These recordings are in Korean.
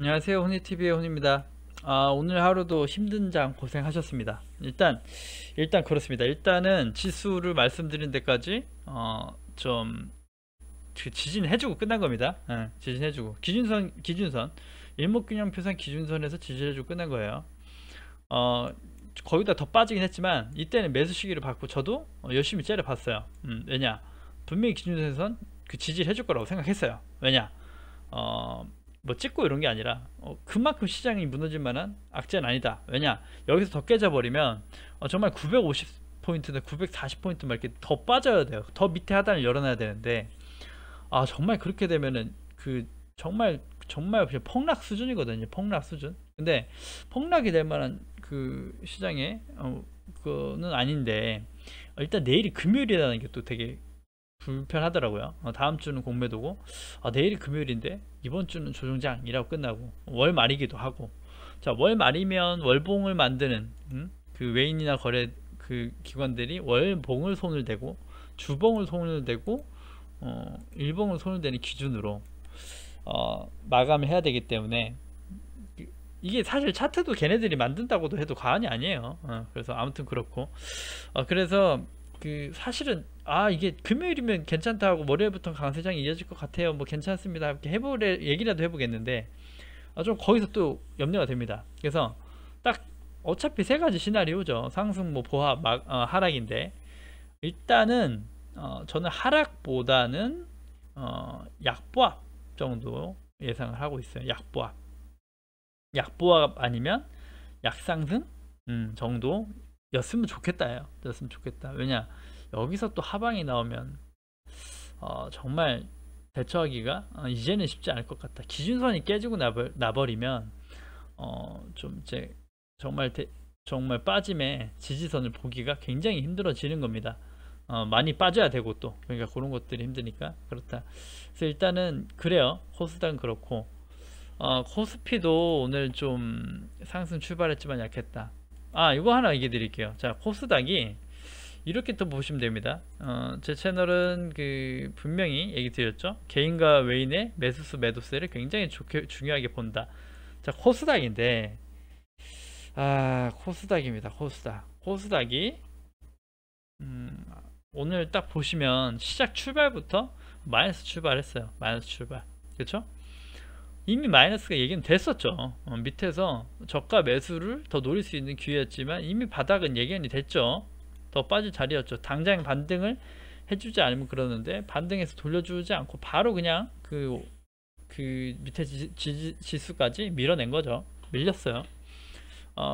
안녕하세요. 혼이TV의 혼입니다. 오늘 하루도 힘든 장 고생하셨습니다. 일단 그렇습니다. 일단은 지수를 말씀드린 데까지 좀 지진 해주고 끝난 겁니다. 지진 해주고 기준선 일목균형표상 기준선에서 지진 해주고 끝난 거예요. 거기다 더 빠지긴 했지만 이때는 매수 시기를 받고 저도 열심히 째려봤어요. 왜냐, 분명히 기준선에선 그 지지를 해줄 거라고 생각했어요. 왜냐, 뭐 찍고 이런 게 아니라 그만큼 시장이 무너질 만한 악재는 아니다. 왜냐, 여기서 더 깨져버리면 정말 950포인트나 940포인트 막 이렇게 더 빠져야 돼요. 더 밑에 하단을 열어놔야 되는데 정말 그렇게 되면은 정말 그냥 폭락 수준이거든요. 폭락 수준. 근데 폭락이 될 만한 그 시장에 그거는 아닌데, 일단 내일이 금요일이라는 게 또 되게 불편하더라고요. 다음 주는 공매도고, 내일이 금요일인데 이번 주는 조정장이라고 끝나고 월 말이기도 하고. 자, 월 말이면 월봉을 만드는 그 외인이나 거래 그 기관들이 월봉을 손을 대고 주봉을 손을 대고 일봉을 손을 대는 기준으로 마감을 해야 되기 때문에, 이게 사실 차트도 걔네들이 만든다고도 해도 과언이 아니에요. 그래서 아무튼 그렇고, 그래서 그 사실은 이게 금요일이면 괜찮다 하고 월요일부터 강세장이 이어질 것 같아요, 뭐 괜찮습니다 이렇게 해보래 얘기라도 해보겠는데, 좀 거기서 또 염려가 됩니다. 그래서 딱 어차피 세 가지 시나리오죠. 상승, 뭐 보합, 하락인데, 일단은 저는 하락보다는 약보합 정도 예상을 하고 있어요. 약보합 아니면 약상승 정도였으면 좋겠다요. 였으면 좋겠다. 왜냐, 여기서 또 하방이 나오면 정말 대처하기가 이제는 쉽지 않을 것 같다. 기준선이 깨지고 나버리면 좀 이제 정말 빠짐의 지지선을 보기가 굉장히 힘들어지는 겁니다. 많이 빠져야 되고, 또 그러니까 그런 것들이 힘드니까 그렇다. 그래서 일단은 그래요. 코스닥은 그렇고, 코스피도 오늘 좀 상승 출발했지만 약했다. 이거 하나 얘기 드릴게요. 자, 코스닥이 이렇게 또 보시면 됩니다. 제 채널은 그 분명히 얘기 드렸죠. 개인과 외인의 매수수 매도세를 굉장히 중요하게 본다. 자, 코스닥인데, 코스닥입니다. 코스닥이 오늘 딱 보시면 시작 출발부터 마이너스 출발했어요. 마이너스 출발. 그렇죠? 이미 마이너스가 얘기는 됐었죠. 밑에서 저가 매수를 더 노릴 수 있는 기회였지만 이미 바닥은 예견이 됐죠. 더 빠질 자리였죠. 당장 반등을 해주지 않으면 그러는데, 반등해서 돌려주지 않고 바로 그냥 그 밑에 지수까지 밀어낸 거죠. 밀렸어요.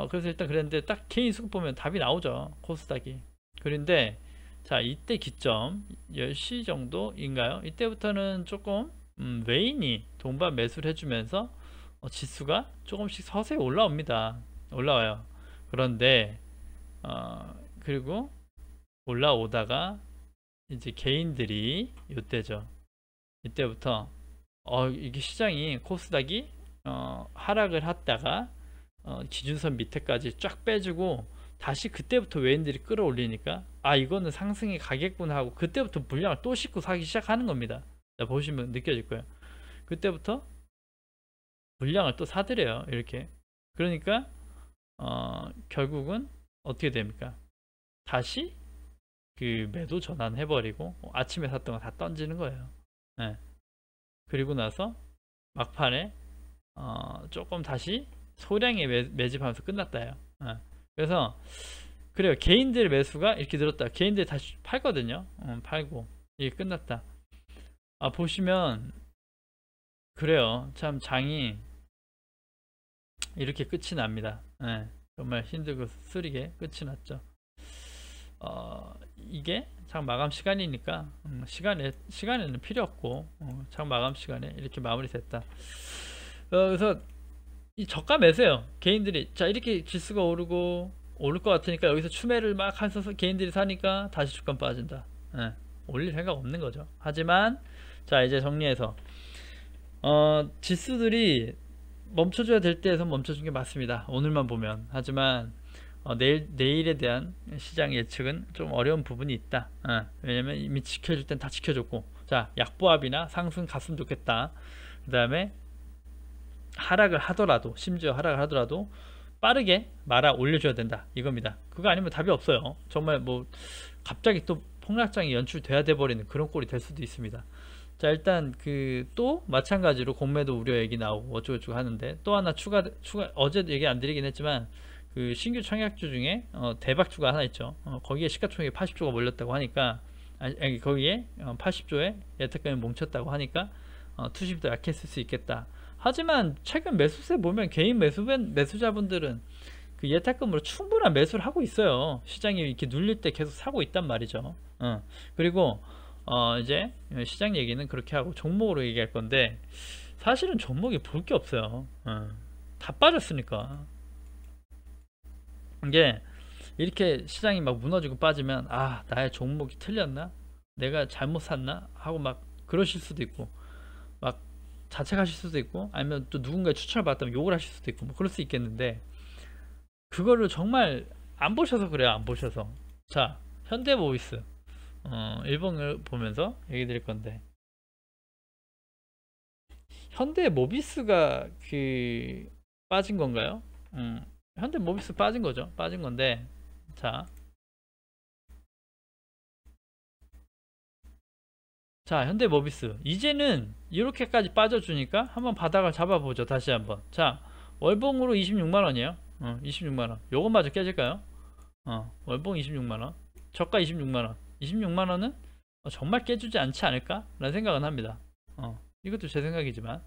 그래서 일단 그랬는데, 딱 개인 수급 보면 답이 나오죠. 코스닥이. 그런데 자, 이때 기점 10시 정도인가요? 이때부터는 조금 외인이 동반 매수를 해주면서 지수가 조금씩 서서히 올라와요. 그런데 그리고 올라오다가 이제 개인들이 이때죠. 이때부터 이게 시장이 코스닥이 하락을 했다가 기준선 밑에까지 쫙 빼주고 다시 그때부터 외인들이 끌어올리니까 이거는 상승이 가겠구나 하고 그때부터 물량을 또 싣고 사기 시작하는 겁니다. 자, 보시면 느껴질 거예요. 그때부터 물량을 또 사들여요. 이렇게. 그러니까 결국은 어떻게 됩니까? 다시 그 매도 전환해버리고 아침에 샀던 거 다 던지는 거예요. 네. 그리고 나서 막판에 조금 다시 소량의 매집하면서 끝났다요. 네. 그래서 그래요. 개인들 매수가 이렇게 늘었다. 개인들 다시 팔거든요. 팔고 이게 끝났다. 보시면 그래요. 참 장이 이렇게 끝이 납니다. 네. 정말 힘들고 쓰리게 끝이 났죠. 이게 장 마감 시간이니까 시간에는 필요 없고 장 마감 시간에 이렇게 마무리됐다. 그래서 이 저가 매수예요. 개인들이 자, 이렇게 지수가 오를 것 같으니까 여기서 추매를 막 하셔서 개인들이 사니까 다시 주가 빠진다. 올릴 생각 없는 거죠. 하지만 자, 이제 정리해서 지수들이 멈춰줘야 될 때에서 멈춰준 게 맞습니다. 오늘만 보면. 하지만 내일에 대한 시장 예측은 좀 어려운 부분이 있다. 왜냐면 이미 지켜줄 땐 다 지켜줬고, 자, 약보합이나 상승 갔으면 좋겠다. 그 다음에 하락을 하더라도, 심지어 하락을 하더라도 빠르게 말아 올려줘야 된다 이겁니다. 그거 아니면 답이 없어요. 정말 뭐 갑자기 또 폭락장이 연출돼야 돼 버리는 그런 꼴이 될 수도 있습니다. 자, 일단 그 또 마찬가지로 공매도 우려 얘기 나오고 어쩌고저쩌고 하는데, 또 하나 추가 어제 얘기 안 드리긴 했지만 그 신규 청약주 중에 대박주가 하나 있죠. 거기에 시가총액이 80조가 몰렸다고 하니까, 거기에 80조의 예탁금이 뭉쳤다고 하니까 투심이 더 약했을 수 있겠다. 하지만 최근 매수세 보면 개인 매수자분들은 그 예탁금으로 충분한 매수를 하고 있어요. 시장이 이렇게 눌릴 때 계속 사고 있단 말이죠. 그리고 이제 시장 얘기는 그렇게 하고 종목으로 얘기할 건데, 사실은 종목이 볼 게 없어요. 다 빠졌으니까. 이게 이렇게 시장이 막 무너지고 빠지면, 아, 나의 종목이 틀렸나? 내가 잘못 샀나? 하고 막 그러실 수도 있고, 막 자책하실 수도 있고, 아니면 또 누군가의 추천을 받았다면 욕을 하실 수도 있고, 뭐 그럴 수 있겠는데, 그거를 정말 안 보셔서 그래요. 안 보셔서. 자, 현대모비스 일봉을 보면서 얘기 드릴 건데, 현대모비스가 그 빠진 건가요? 현대모비스 빠진 거죠. 빠진 건데, 자, 현대모비스 이제는 이렇게까지 빠져주니까 한번 바닥을 잡아보죠. 다시 한번. 자, 월봉으로 26만원이에요. 26만원. 요것마저 깨질까요? 월봉 26만원, 저가 26만원. 26만원은 정말 깨주지 않지 않을까? 라는 생각은 합니다. 이것도 제 생각이지만,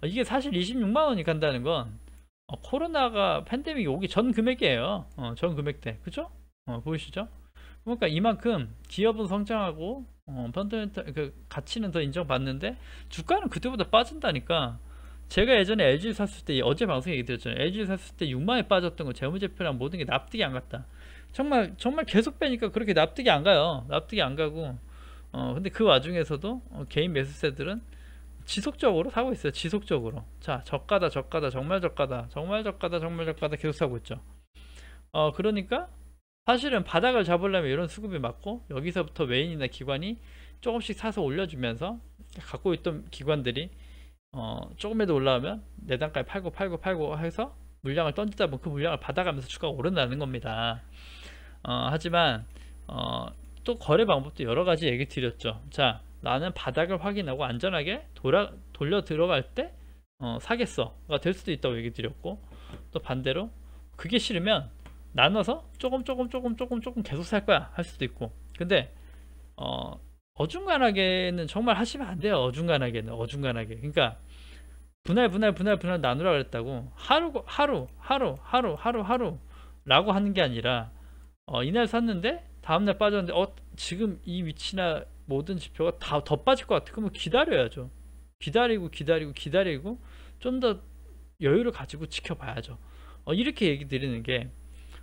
이게 사실 26만원이 간다는 건 코로나가 팬데믹이 오기 전 금액이에요. 전 금액대. 그쵸? 보이시죠? 그러니까 이만큼 기업은 성장하고 펀더멘탈 그 가치는 더 인정받는데 주가는 그때보다 빠진다니까. 제가 예전에 LG 샀을 때, 어제 방송에 얘기 드렸잖아요. LG 샀을 때 6만에 빠졌던 거, 재무제표랑 모든 게 납득이 안 갔다. 정말 계속 빼니까 그렇게 납득이 안 가요. 납득이 안 가고, 근데 그 와중에서도 개인 매수세들은 지속적으로 사고 있어요. 지속적으로. 자, 저가다, 정말 저가다, 정말 저가다 계속 사고 있죠. 그러니까 사실은 바닥을 잡으려면 이런 수급이 맞고, 여기서부터 메인이나 기관이 조금씩 사서 올려주면서 갖고 있던 기관들이 조금이라도 올라오면 내 단가에 팔고 해서 물량을 던지다 보면 그 물량을 받아가면서 주가가 오른다는 겁니다. 하지만 또 거래 방법도 여러 가지 얘기 드렸죠. 자, 나는 바닥을 확인하고 안전하게 돌려 들어갈 때 사겠어가 될 수도 있다고 얘기 드렸고, 또 반대로 그게 싫으면 나눠서 조금 계속 살 거야 할 수도 있고. 근데 어중간하게는 정말 하시면 안 돼요. 어중간하게. 그러니까 분할 나누라 그랬다고 하루라고 하는 게 아니라, 이날 샀는데 다음날 빠졌는데 지금 이 위치나 모든 지표가 다 더 빠질 것 같아. 그러면 기다려야죠. 기다리고 좀 더 여유를 가지고 지켜봐야죠. 이렇게 얘기 드리는 게,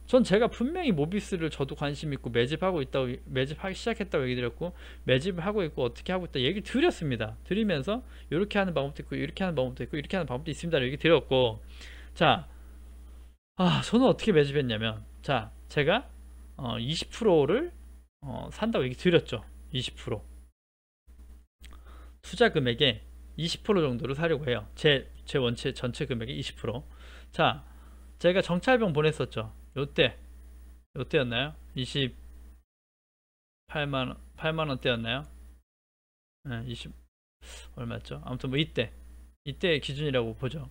전 제가 분명히 모비스를 저도 관심 있고 매집하기 시작했다고 얘기 드렸고, 매집을 하고 있고 어떻게 하고 있다 얘기 드렸습니다. 드리면서 이렇게 하는 방법도 있고 이렇게 하는 방법도 있고 이렇게 하는 방법도 있습니다 얘기 드렸고, 자, 저는 어떻게 매집했냐면, 자, 제가 20%를 산다고 얘기 드렸죠. 20% 투자 금액의 20% 정도를 사려고 해요. 제 원체 전체 금액의 20%. 자, 제가 정찰병 보냈었죠. 요때였나요? 28만원대였나요? 네, 20 얼마였죠? 아무튼 뭐 이때 기준이라고 보죠.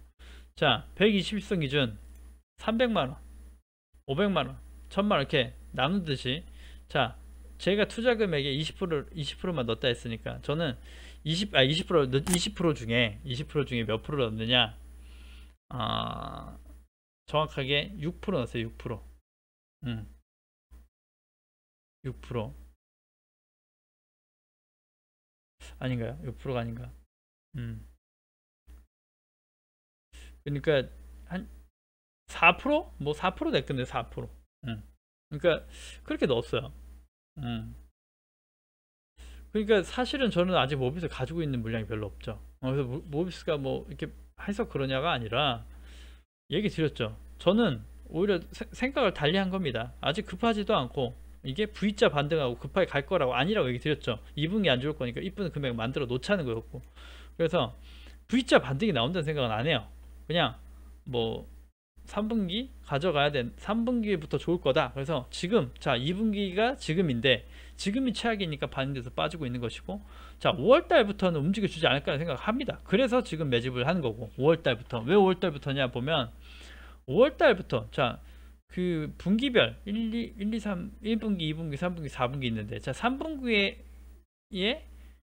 자, 121선 기준 300만원, 500만원, 1000만원 이렇게 나누듯이, 자, 제가 투자 금액의 20%만 넣었다 했으니까, 저는 20% 중에 몇 프로 넣느냐, 정확하게 6% 넣었어요. 6%. 6% 아닌가요? 6%가 아닌가? 그러니까 한 4%? 뭐 4% 냈건데 4%. 그러니까 그렇게 넣었어요. 그러니까 사실은 저는 아직 모비스 가지고 있는 물량이 별로 없죠. 그래서 모비스가 뭐 이렇게 해서 그러냐가 아니라, 얘기 드렸죠. 저는 오히려 생각을 달리 한 겁니다. 아직 급하지도 않고, 이게 V자 반등하고 급하게 갈 거라고 아니라고 얘기 드렸죠. 2분기 안 좋을 거니까 이쁜 금액 만들어 놓자는 거였고, 그래서 V자 반등이 나온다는 생각은 안 해요. 그냥 뭐 3분기 가져가야 돼. 3분기부터 좋을 거다. 그래서 지금 자 2분기가 지금인데 지금이 최악이니까 반응돼서 빠지고 있는 것이고, 자 5월달부터는 움직여주지 않을까 생각합니다. 그래서 지금 매집을 하는 거고, 5월달부터 왜 5월달부터냐 보면 5월달부터 자 그 분기별 1, 2, 3, 1분기, 2분기, 3분기, 4분기 있는데, 자 3분기에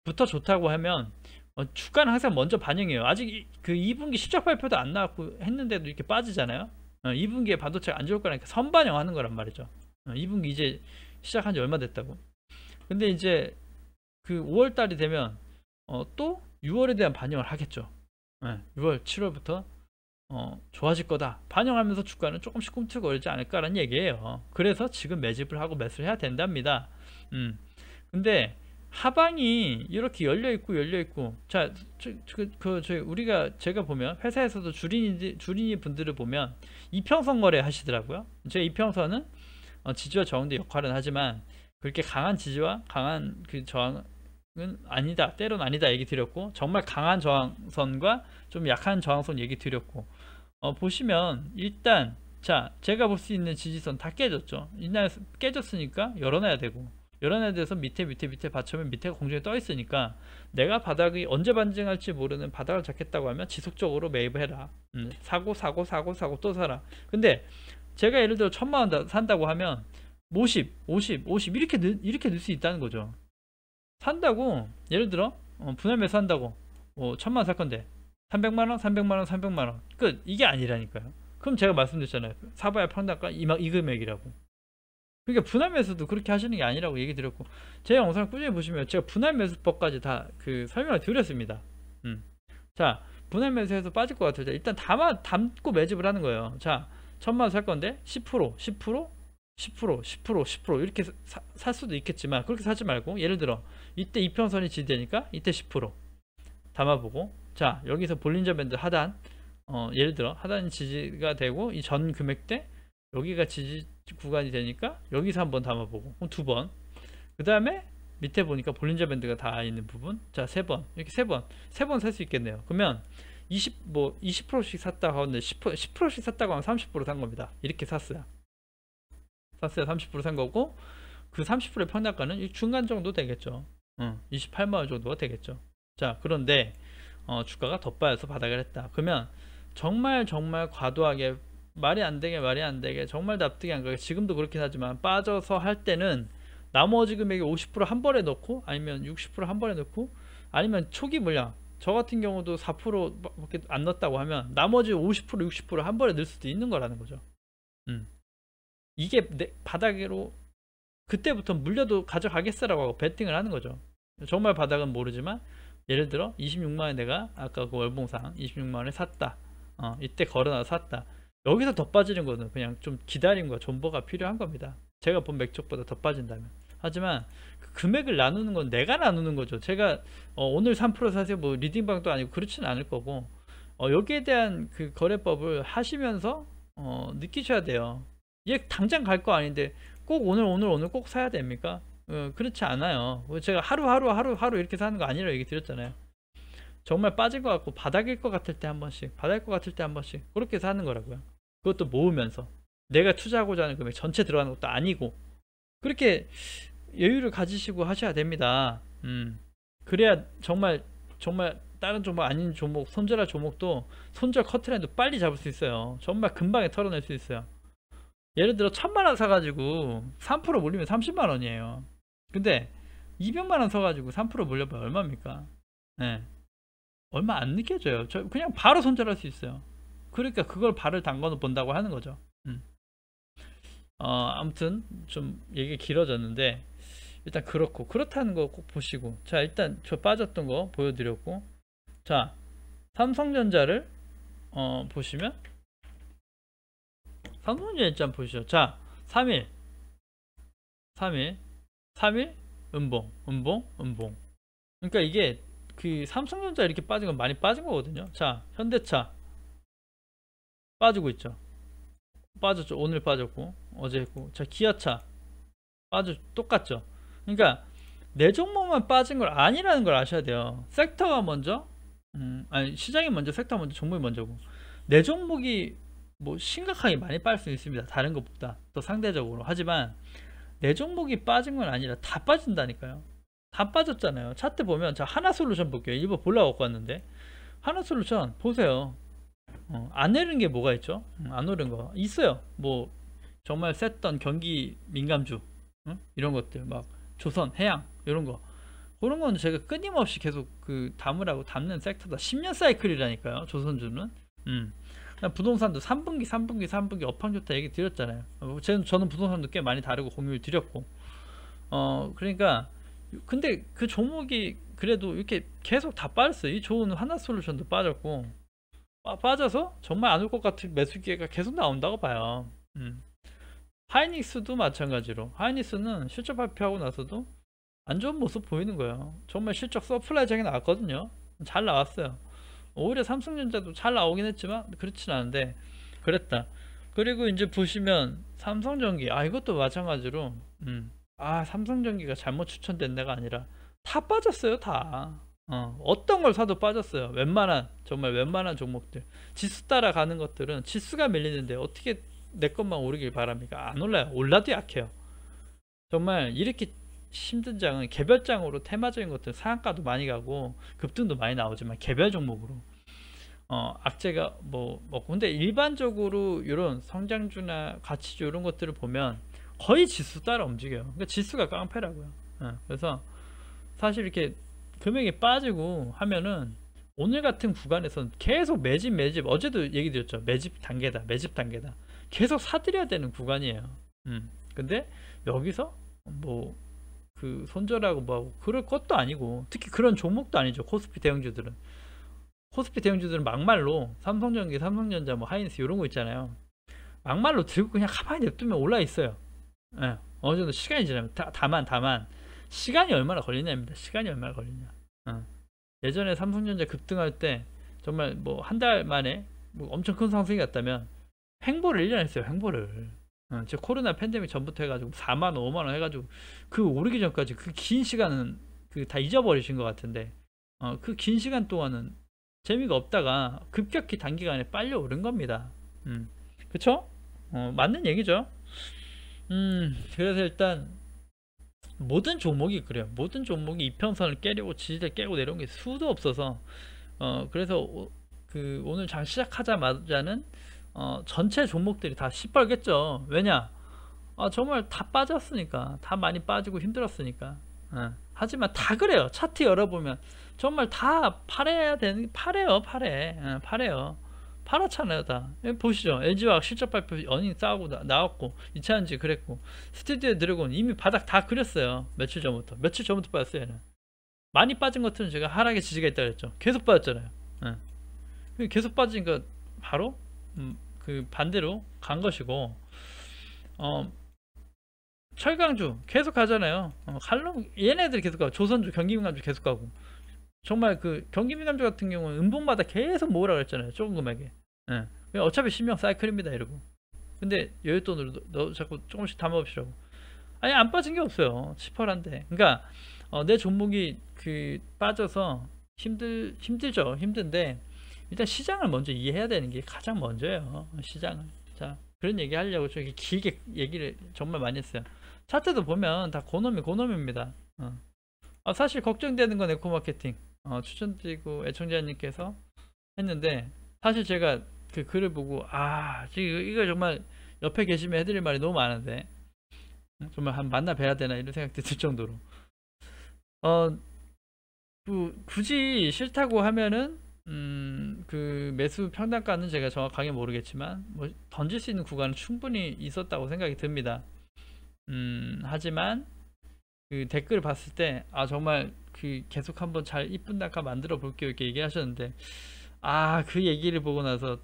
부터 좋다고 하면 주가는 항상 먼저 반영해요. 아직 그 2분기 실적 발표도 안 나왔고 했는데도 이렇게 빠지잖아요. 2분기에 반도체가 안 좋을 거니까 선반영하는 거란 말이죠. 2분기 이제 시작한 지 얼마 됐다고. 근데 이제 그 5월 달이 되면 또 6월에 대한 반영을 하겠죠. 6월, 7월부터 좋아질 거다 반영하면서 주가는 조금씩 꿈틀거리지 않을까라는 얘기예요. 그래서 지금 매집을 하고 매수를 해야 된답니다. 근데 하방이 이렇게 열려있고 자 제가 보면 회사에서도 주린이 분들을 보면 이평선 거래 하시더라고요. 제 이평선은 지지와 저항대 역할은 하지만 그렇게 강한 지지와 강한 그 저항은 아니다, 때론 아니다 얘기 드렸고, 정말 강한 저항선과 좀 약한 저항선 얘기 드렸고, 보시면 일단 자 제가 볼 수 있는 지지선 다 깨졌죠. 이날 깨졌으니까 열어놔야 되고, 열어놔야 돼서 밑에 받쳐면 밑에가 공중에 떠 있으니까 내가 바닥이 언제 반증할지 모르는 바닥을 잡겠다고 하면 지속적으로 매입을 해라. 사고 또 사라. 근데 제가 예를 들어 1000만원 산다고 하면 50 이렇게 넣을 수 있다는 거죠. 산다고 예를 들어 분할 매수한다고 1000만원 살 건데 300만원 끝. 이게 아니라니까요. 그럼 제가 말씀드렸잖아요. 사봐야 평단가 이 금액이라고. 그러니까 분할 매수도 그렇게 하시는 게 아니라고 얘기 드렸고, 제 영상을 꾸준히 보시면 제가 분할 매수법까지 다 그 설명을 드렸습니다. 자 분할 매수해서 빠질 것 같아요. 일단 담고 매집을 하는 거예요. 자 1000만원 살 건데 10% 이렇게 살 수도 있겠지만 그렇게 사지 말고, 예를 들어 이때 이평선이 지지되니까 이때 10% 담아보고, 자 여기서 볼린저 밴드 하단 예를 들어 하단이 지지가 되고 이 전 금액대 여기가 지지 구간이 되니까 여기서 한번 담아보고, 그럼 2번, 그 다음에 밑에 보니까 볼린저 밴드가 다 있는 부분, 자 3번, 이렇게 3번 살 수 있겠네요. 그러면 20%씩 샀다고 하는데 10%씩 샀다고 하면 30% 산 겁니다. 이렇게 샀어요. 30% 산 거고, 그 30%의 평단가는 중간 정도 되겠죠. 28만원 정도가 되겠죠. 자 그런데 주가가 더 빠져서 바닥을 했다. 그러면 정말 과도하게 말이 안 되게 정말 납득이 안 가게, 지금도 그렇긴 하지만 빠져서 할 때는 나머지 금액의 50% 한 번에 넣고, 아니면 60% 한 번에 넣고, 아니면 초기 물량, 저 같은 경우도 4%밖에 안 넣었다고 하면 나머지 50% 60% 한 번에 넣을 수도 있는 거라는 거죠. 이게 바닥으로 그때부터 물려도 가져가겠어라고 하고 베팅을 하는 거죠. 정말 바닥은 모르지만 예를 들어 26만원에 내가 아까 그 월봉상 26만원에 샀다. 이때 걸어놔서 샀다. 여기서 더 빠지는 거는 그냥 좀 기다림과 존버가 필요한 겁니다. 제가 본 맥쪽보다 더 빠진다면. 하지만 그 금액을 나누는 건 내가 나누는 거죠. 제가 오늘 3% 사세요 뭐 리딩방도 아니고 그렇지는 않을 거고, 여기에 대한 그 거래법을 하시면서 느끼셔야 돼요. 얘 당장 갈 거 아닌데 꼭 오늘 꼭 사야 됩니까? 그렇지 않아요. 제가 하루 이렇게 사는 거 아니라고 얘기 드렸잖아요. 정말 빠질 것 같고 바닥일 것 같을 때 한 번씩, 그렇게 사는 거라고요. 그것도 모으면서 내가 투자하고자 하는 금액 전체 들어가는 것도 아니고, 그렇게 여유를 가지시고 하셔야 됩니다. 그래야 정말 다른 종목 아닌 종목, 손절할 종목도 손절 커트라인도 빨리 잡을 수 있어요. 정말 금방에 털어낼 수 있어요. 예를 들어 1000만원 사가지고 3% 몰리면 30만원이에요 근데 200만원 사가지고 3% 몰려봐야 얼마입니까? 네. 얼마 안 느껴져요. 그냥 바로 손절할 수 있어요. 그러니까 그걸 발을 담궈 본다고 하는 거죠. 아무튼 좀 얘기 길어졌는데, 일단 그렇다는 거 꼭 보시고, 자 일단 저 빠졌던 거 보여드렸고, 자 삼성전자를 보시면 삼성전자 일단 보시죠. 자 3일 음봉. 그러니까 이게 그 삼성전자 이렇게 빠진 건 많이 빠진 거거든요. 자 현대차 빠지고 있죠. 빠졌죠. 오늘 빠졌고 어제 했고, 자 기아차 똑같죠. 그러니까 내 종목만 빠진 걸 아니라는 걸 아셔야 돼요. 섹터가 먼저, 아니 시장이 먼저, 섹터가 먼저, 종목이 먼저고, 내 종목이 뭐 심각하게 많이 빠질 수 있습니다. 다른 것보다 더 상대적으로. 하지만 내 종목이 빠진 건 아니라 다 빠진다니까요. 다 빠졌잖아요. 차트 보면 자 하나솔루션 볼게요. 일부 보려고 갖고 왔는데 하나솔루션 보세요. 안 오른 게 뭐가 있죠? 안 오른 거 있어요. 뭐 정말 셌던 경기 민감주 이런 것들 막 조선, 해양 이런 거 그런 건 제가 끊임없이 계속 그 담는 섹터다. 10년 사이클이라니까요. 조선주는. 부동산도 3분기 업황 좋다 얘기 드렸잖아요. 저는 부동산도 꽤 많이 다루고 공유를 드렸고 그러니까 근데 그 종목이 그래도 이렇게 계속 다 빠졌어요. 이 좋은 하나솔루션도 빠졌고 빠져서 정말 안 올 것 같은 매수 기회가 계속 나온다고 봐요. 하이닉스도 마찬가지로 하이닉스는 실적 발표하고 나서도 안 좋은 모습 보이는 거예요. 정말 실적 서플라이장이 나왔거든요. 잘 나왔어요. 오히려 삼성전자도 잘 나오긴 했지만 그렇진 않은데 그랬다. 그리고 이제 보시면 삼성전기 이것도 마찬가지로 삼성전기가 잘못 추천된 데가 아니라 다 빠졌어요. 다 어떤 걸 사도 빠졌어요. 정말 웬만한 종목들 지수 따라가는 것들은 지수가 밀리는데 어떻게 내 것만 오르길 바랍니까? 안 올라요. 올라도 약해요. 정말 이렇게 힘든 장은 개별장으로 테마적인 것들 상한가도 많이 가고 급등도 많이 나오지만 개별 종목으로 악재가 근데 일반적으로 이런 성장주나 가치주 이런 것들을 보면 거의 지수 따라 움직여요. 그러니까 지수가 깡패라고요. 그래서 사실 이렇게 금액이 빠지고 하면은 오늘 같은 구간에서는 계속 매집 어제도 얘기 드렸죠. 매집 단계다 계속 사들여야 되는 구간이에요. 근데 여기서 그 손절하고 뭐하고 그럴 것도 아니고 특히 그런 종목도 아니죠. 코스피 대형주들은 막말로 삼성전기, 삼성전자, 하이닉스 이런 거 있잖아요. 막말로 들고 그냥 가만히 냅두면 올라 있어요. 어느 정도 시간이 지나면 다만 시간이 얼마나 걸리냐입니다. 예전에 삼성전자 급등할 때 정말 한 달 만에 엄청 큰 상승이 갔다면 횡보를 1년 했어요. 저 코로나 팬데믹 전부터 해가지고 4만원 5만원 해가지고 그 오르기 전까지 그 긴 시간은 다 잊어버리신 것 같은데 그 긴 시간 동안은 재미가 없다가 급격히 단기간에 빨리 오른 겁니다. 그쵸? 맞는 얘기죠. 그래서 일단 모든 종목이 그래요. 모든 종목이 이평선을 깨려고 지지대 깨고 내려온 게 수도 없어서 그래서 오늘 장 시작하자마자는 전체 종목들이 다 시뻘겠죠. 왜냐? 정말 다 빠졌으니까, 다 많이 빠지고 힘들었으니까. 하지만 다 그래요. 차트 열어보면 정말 다 파래요. 팔았잖아요. 다 보시죠. LG화학 실적 발표 어닝 싸우고 나왔고 2차전지 그랬고 스튜디오 드래곤 이미 바닥 다 그렸어요. 며칠 전부터 빠졌어요. 얘는. 많이 빠진 것들은 제가 하락의 지지가 있다 그랬죠. 계속 빠졌잖아요. 계속 빠지니까 바로 그 반대로 간 것이고 철강주 계속 가잖아요. 얘네들 계속 가고 조선주, 경기민감주 계속 가고 정말 그 경기민감주 같은 경우는 음봉마다 계속 모으라 그랬잖아요. 조금 금액에. 어차피 신명 사이클입니다. 이러고 근데 여윳돈으로 자꾸 조금씩 담아봅시라고. 아니 안 빠진 게 없어요. 치펄한데. 그러니까 내 종목이 빠져서 힘들죠. 힘든데 일단 시장을 먼저 이해해야 되는 게 가장 먼저예요. 시장을. 자, 그런 얘기 하려고 저기 길게 얘기를 정말 많이 했어요. 차트도 보면 다 고놈입니다. 사실 걱정되는 건 에코마케팅 추천드리고 애청자님께서 했는데 사실 제가 그 글을 보고 지금 이거 정말 옆에 계시면 해드릴 말이 너무 많은데 정말 한 만나 뵈야 되나 이런 생각도 들 정도로 굳이 싫다고 하면은 그 매수 평단가는 제가 정확하게 모르겠지만 던질 수 있는 구간은 충분히 있었다고 생각이 듭니다. 하지만 그 댓글 봤을 때 정말 계속 한번 잘 이쁜 단가 만들어 볼게요 이렇게 얘기하셨는데 그 얘기를 보고 나서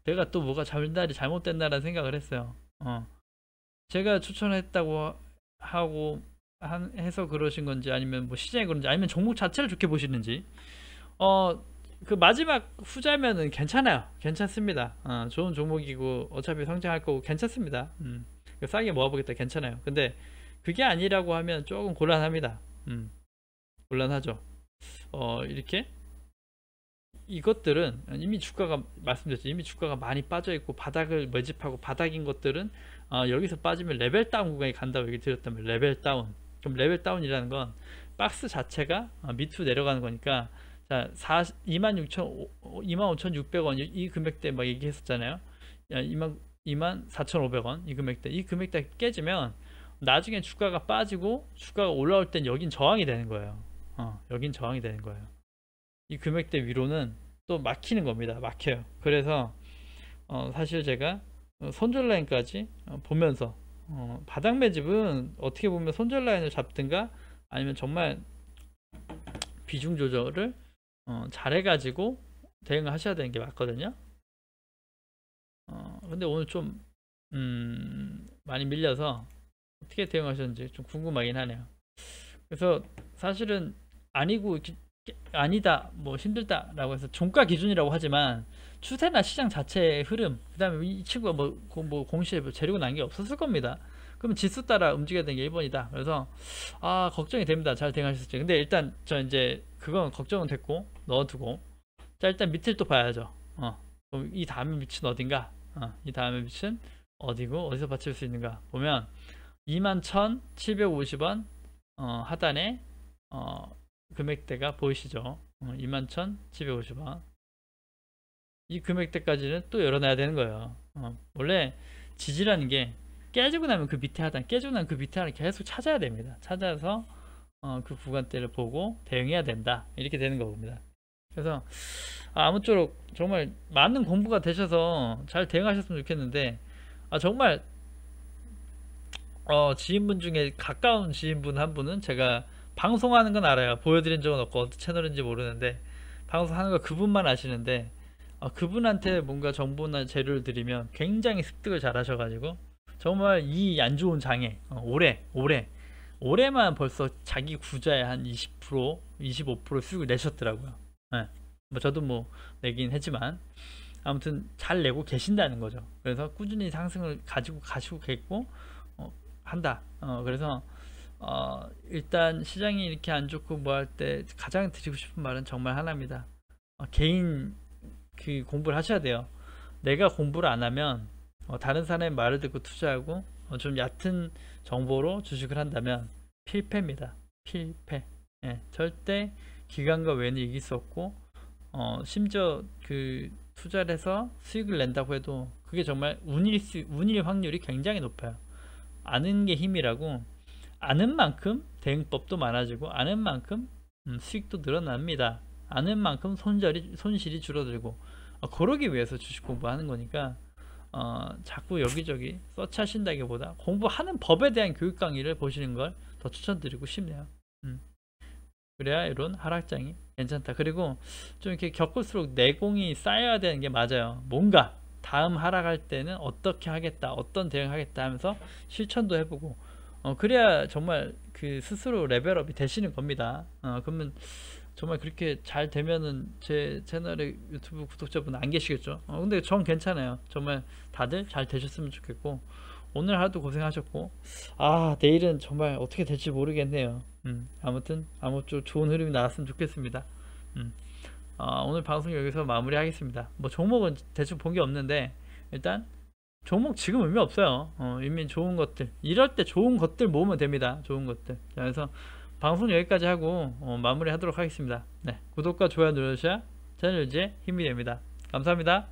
내가 또 뭐가 전달이 잘못됐나라는 생각을 했어요. 제가 추천했다고 하고 해서 그러신 건지 아니면 시장이 그런지 아니면 종목 자체를 좋게 보시는지 그 마지막 후자면은 괜찮습니다. 좋은 종목이고 어차피 성장할 거고 괜찮습니다. 싸게 모아보겠다 괜찮아요. 근데 그게 아니라고 하면 조금 곤란합니다. 곤란하죠. 이렇게 이것들은 이미 주가가 말씀드렸죠. 이미 주가가 많이 빠져 있고 바닥을 매집하고 바닥인 것들은 여기서 빠지면 레벨 다운 구간에 간다고 얘기 드렸다면 레벨 다운. 그럼 레벨 다운이라는 건 박스 자체가 밑으로 내려가는 거니까 자 25,600원 이 금액대 막 얘기했었잖아요. 24,500원 이 금액대 깨지면 나중에 주가가 빠지고 주가가 올라올 땐 여긴 저항이 되는 거예요. 여긴 저항이 되는 거예요. 이 금액대 위로는 또 막히는 겁니다. 막혀요. 그래서 사실 제가 손절 라인까지 보면서 바닥 매집은 어떻게 보면 손절 라인을 잡든가 아니면 정말 비중 조절을 잘해 가지고 대응을 하셔야 되는 게 맞거든요. 근데 오늘 좀 많이 밀려서 어떻게 대응하셨는지 좀 궁금하긴 하네요. 그래서 사실은 아니고 아니다 뭐 힘들다 라고 해서 종가 기준이라고 하지만 추세나 시장 자체의 흐름 그 다음에 이 친구가 뭐 공시에 재료가 난 게 없었을 겁니다. 그러면 지수 따라 움직여야 되는 게 1번이다. 그래서 걱정이 됩니다. 잘 대응하셨죠. 근데 일단 저 이제 그건 걱정은 됐고 넣어두고 자 일단 밑을 또 봐야죠. 그럼 이 다음에 밑은 어딘가 이 다음에 밑은 어디고 어디서 받칠 수 있는가 보면 21,750원 하단에 금액대가 보이시죠? 21,750원 이 금액대까지는 또 열어놔야 되는 거예요. 원래 지지라는 게 깨지고 나면 그 밑에 하단 깨지고 나면 그 밑에 하단 계속 찾아야 됩니다. 찾아서 그 구간대를 보고 대응해야 된다 이렇게 되는 겁니다. 그래서 아무쪼록 정말 많은 공부가 되셔서 잘 대응하셨으면 좋겠는데 정말 지인분 중에 가까운 지인분 한 분은 제가 방송하는 건 알아요. 보여드린 적은 없고 어떤 채널인지 모르는데 방송하는 거 그분만 아시는데 그분한테 뭔가 정보나 재료를 드리면 굉장히 습득을 잘 하셔가지고 정말 이 안 좋은 장에 올해만 벌써 자기 구자의 한 20% 25% 수익을 내셨더라고요. 네. 뭐 저도 뭐 내긴 했지만 아무튼 잘 내고 계신다는 거죠. 그래서 꾸준히 상승을 가지고 가시고 계시고 한다. 그래서 일단 시장이 이렇게 안 좋고 뭐 할 때 가장 드리고 싶은 말은 정말 하나입니다. 개인 그 공부를 하셔야 돼요. 내가 공부를 안 하면 다른 사람의 말을 듣고 투자하고 좀 얕은 정보로 주식을 한다면 필패입니다. 필패. 절대 기관과 외는 이길 수 없고 심지어 그 투자를 해서 수익을 낸다고 해도 그게 정말 운일 확률이 굉장히 높아요. 아는 게 힘이라고 아는 만큼 대응법도 많아지고 아는 만큼 수익도 늘어납니다. 아는 만큼 손실이 줄어들고 그러기 위해서 주식 공부하는 거니까 자꾸 여기저기 서치하신다기보다 공부하는 법에 대한 교육 강의를 보시는 걸 더 추천드리고 싶네요. 그래야 이런 하락장이 괜찮다. 그리고 좀 이렇게 겪을수록 내공이 쌓여야 되는 게 맞아요. 뭔가 다음 하락할 때는 어떻게 하겠다 어떤 대응하겠다 하면서 실천도 해보고 그래야 정말 그 스스로 레벨업이 되시는 겁니다. 그러면 정말 그렇게 잘 되면은 제 채널에 유튜브 구독자분 안 계시겠죠. 근데 전 괜찮아요. 정말 다들 잘 되셨으면 좋겠고 오늘 하루도 고생하셨고 내일은 정말 어떻게 될지 모르겠네요. 아무튼 아무쪼록 좋은 흐름이 나왔으면 좋겠습니다. 오늘 방송 여기서 마무리 하겠습니다. 뭐 종목은 대충 본 게 없는데 일단 종목 지금 의미 없어요. 이미 좋은 것들 이럴 때 좋은 것들 모으면 됩니다. 좋은 것들. 자, 그래서 방송 여기까지 하고 마무리 하도록 하겠습니다. 네, 구독과 좋아요 눌러주셔야 채널 유지에 힘이 됩니다. 감사합니다.